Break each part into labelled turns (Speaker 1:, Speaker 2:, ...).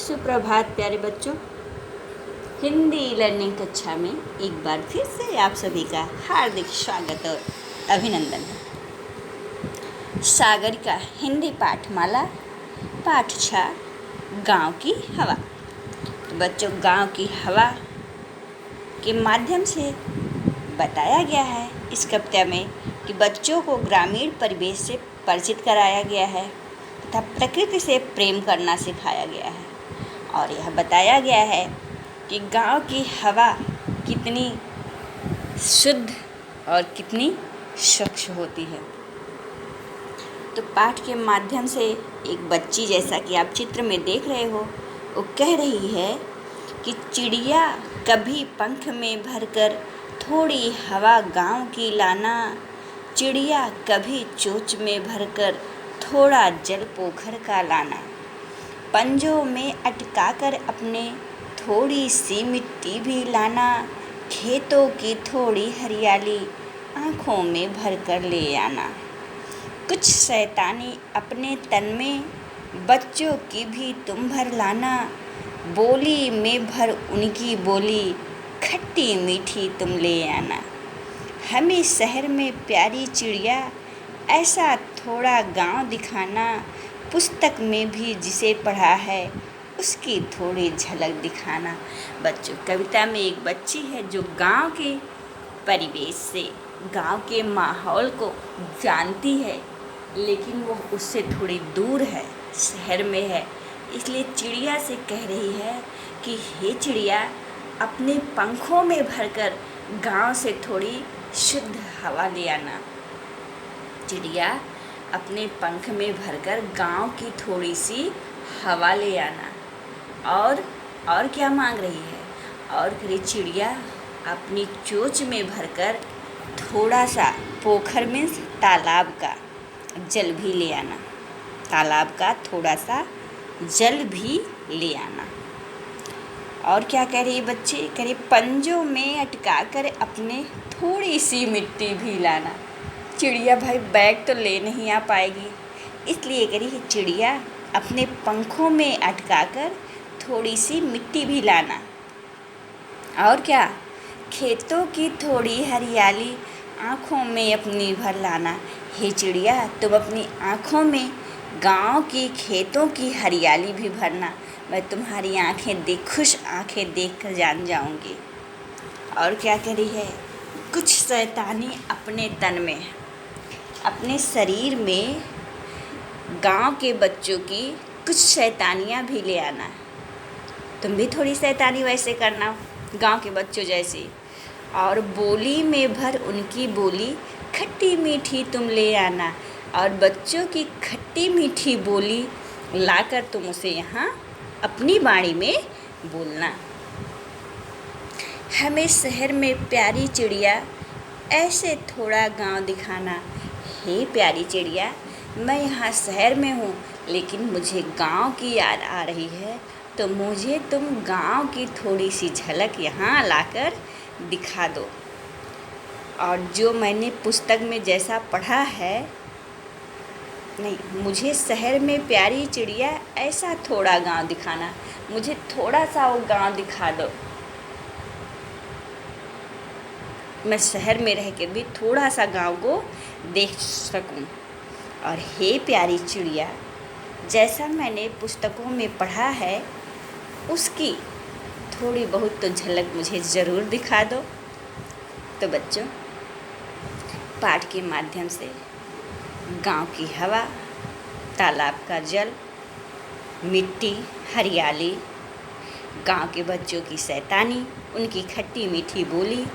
Speaker 1: सुप्रभात प्यारे बच्चों। हिंदी लर्निंग कक्षा में एक बार फिर से आप सभी का हार्दिक स्वागत और अभिनंदन है। सागरिका हिंदी पाठमाला पाठ 6 गांव की हवा। तो बच्चों, गांव की हवा के माध्यम से बताया गया है इस कविता में कि बच्चों को ग्रामीण परिवेश से परिचित कराया गया है तथा प्रकृति से प्रेम करना सिखाया गया है। और यह बताया गया है कि गांव की हवा कितनी शुद्ध और कितनी स्वच्छ होती है। तो पाठ के माध्यम से एक बच्ची, जैसा कि आप चित्र में देख रहे हो, वो कह रही है कि चिड़िया कभी पंख में भरकर थोड़ी हवा गांव की लाना, चिड़िया कभी चोंच में भरकर थोड़ा जल पोखर का लाना, पंजों में अटकाकर अपने थोड़ी सी मिट्टी भी लाना, खेतों की थोड़ी हरियाली आँखों में भरकर ले आना। कुछ शैतानी अपने तन में बच्चों की भी तुम भर लाना, बोली में भर उनकी बोली खट्टी मीठी तुम ले आना। हमें शहर में प्यारी चिड़िया ऐसा थोड़ा गांव दिखाना, पुस्तक में भी जिसे पढ़ा है उसकी थोड़ी झलक दिखाना। बच्चों, कविता में एक बच्ची है जो गांव के परिवेश से, गांव के माहौल को जानती है, लेकिन वो उससे थोड़ी दूर है, शहर में है। इसलिए चिड़िया से कह रही है कि हे चिड़िया, अपने पंखों में भरकर गांव से थोड़ी शुद्ध हवा ले आना। चिड़िया अपने पंख में भरकर गांव की थोड़ी सी हवा ले आना। और क्या मांग रही है? और फिर चिड़िया अपनी चोंच में भरकर थोड़ा सा पोखर में तालाब का जल भी ले आना, तालाब का थोड़ा सा जल भी ले आना। और क्या कह रही है बच्ची? कह रही पंजों में अटका कर अपने थोड़ी सी मिट्टी भी लाना। चिड़िया भाई बैग तो ले नहीं आ पाएगी, इसलिए कह रही है चिड़िया अपने पंखों में अटकाकर थोड़ी सी मिट्टी भी लाना। और क्या? खेतों की थोड़ी हरियाली आँखों में अपनी भर लाना। हे चिड़िया, तुम अपनी आँखों में गांव की खेतों की हरियाली भी भरना, मैं तुम्हारी खुश आँखें देख कर जान जाऊंगी। और क्या कह रही है? कुछ शैतानी अपने तन में, अपने शरीर में गांव के बच्चों की कुछ शैतानियाँ भी ले आना। तुम भी थोड़ी शैतानी वैसे करना गांव के बच्चों जैसी। और बोली में भर उनकी बोली खट्टी मीठी तुम ले आना। और बच्चों की खट्टी मीठी बोली लाकर तुम उसे यहाँ अपनी बाणी में बोलना। हमें शहर में प्यारी चिड़िया ऐसे थोड़ा गांव दिखाना। हे प्यारी चिड़िया, मैं यहाँ शहर में हूँ, लेकिन मुझे गांव की याद आ रही है, तो मुझे तुम गांव की थोड़ी सी झलक यहाँ लाकर दिखा दो। और जो मैंने पुस्तक में जैसा पढ़ा है, नहीं, मुझे शहर में प्यारी चिड़िया ऐसा थोड़ा गांव दिखाना, मुझे थोड़ा सा वो गांव दिखा दो, मैं शहर में रह कर भी थोड़ा सा गांव को देख सकूं। और हे प्यारी चिड़िया, जैसा मैंने पुस्तकों में पढ़ा है उसकी थोड़ी बहुत तो झलक मुझे ज़रूर दिखा दो। तो बच्चों, पाठ के माध्यम से गांव की हवा, तालाब का जल, मिट्टी, हरियाली, गांव के बच्चों की शैतानी, उनकी खट्टी मीठी बोली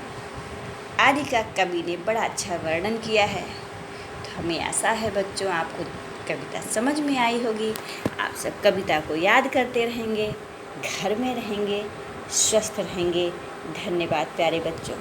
Speaker 1: आदि का कवि ने बड़ा अच्छा वर्णन किया है। तो हमें आशा है बच्चों आपको कविता समझ में आई होगी। आप सब कविता को याद करते रहेंगे, घर में रहेंगे, स्वस्थ रहेंगे। धन्यवाद प्यारे बच्चों।